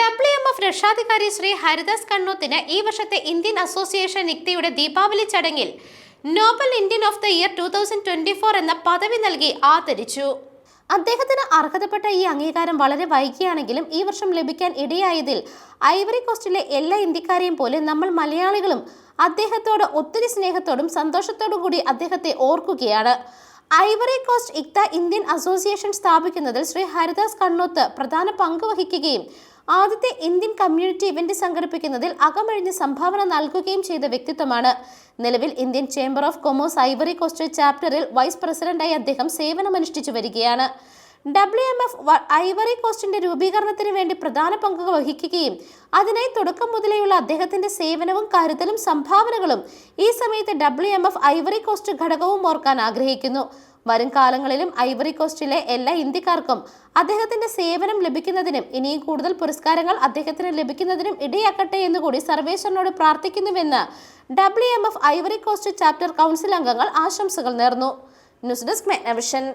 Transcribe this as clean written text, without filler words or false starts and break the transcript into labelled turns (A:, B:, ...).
A: WMF രക്ഷാധികാരി ശ്രീ ഹരിദാസ് കണ്ണോത്തിന് ഈ വർഷത്തെ ഇന്ത്യൻ അസോസിയേഷൻ നിക്തയുടെ ദീപാവലി ചടങ്ങിൽ Nobel Indian of the year 2024 എന്ന പദവി നൽകി ആദരിച്ചു. അദ്ദേഹത്തിന് അർഹതപ്പെട്ട ഈ അംഗീകാരം വളരെ വൈകിയാണെങ്കിലും ഈ വർഷം ലഭിക്കാൻ ഇടയായതിൽ ഐവറി കോസ്റ്റിലെ എല്ലാ ഇന്ത്യക്കാരെയും പോലെ നമ്മൾ മലയാളികളും അദ്ദേഹത്തോട് ഒത്തിരി സ്നേഹത്തോടും സന്തോഷത്തോടും കൂടി അദ്ദേഹത്തെ ഓർക്കുകയാണ്. ഐവറി കോസ്റ്റ് ഇക്ത ഇന്ത്യൻ അസോസിയേഷൻ സ്ഥാപിക്കുന്നതിൽ ശ്രീ ഹരിദാസ് കണ്ണോത്ത് പ്രധാന പങ്ക് വഹിക്കുകയും ആദ്യത്തെ ഇന്ത്യൻ കമ്മ്യൂണിറ്റി ഇവന്റ് സംഘടിപ്പിക്കുന്നതിൽ അകമഴിഞ്ഞ് സംഭാവന നൽകുകയും ചെയ്ത വ്യക്തിത്വമാണ്. നിലവിൽ Indian chamber of commerce Ivory Coast ചാപ്റ്ററിൽ വൈസ് പ്രസിഡന്റായി അദ്ദേഹം സേവനമനുഷ്ഠിച്ചു വരികയാണ്. WMF ഐവറി കോസ്റ്റിന്റെ രൂപീകരണത്തിന് വേണ്ടി പ്രധാന പങ്ക് വഹിക്കുകയും അതിനായി തുടക്കം മുതലേയുള്ള അദ്ദേഹത്തിന്റെ സേവനവും കരുതലും സംഭാവനകളും ഈ സമയത്ത് WMF ഐവറി കോസ്റ്റ് ഘടകവും ഓർക്കാൻ ആഗ്രഹിക്കുന്നു. വരും കാലങ്ങളിലും ഐവറി കോസ്റ്റിലെ എല്ലാ ഇന്ത്യക്കാർക്കും അദ്ദേഹത്തിന്റെ സേവനം ലഭിക്കുന്നതിനും ഇനിയും കൂടുതൽ പുരസ്കാരങ്ങൾ അദ്ദേഹത്തിന് ലഭിക്കുന്നതിനും ഇടയാക്കട്ടെ എന്നുകൂടി സർവേശ്വരനോട് പ്രാർത്ഥിക്കുന്നുവെന്ന് WMF Ivory Coast chapter council അംഗങ്ങൾ ആശംസകൾ നേർന്നു. News desk മെഗ്നവിഷൻ.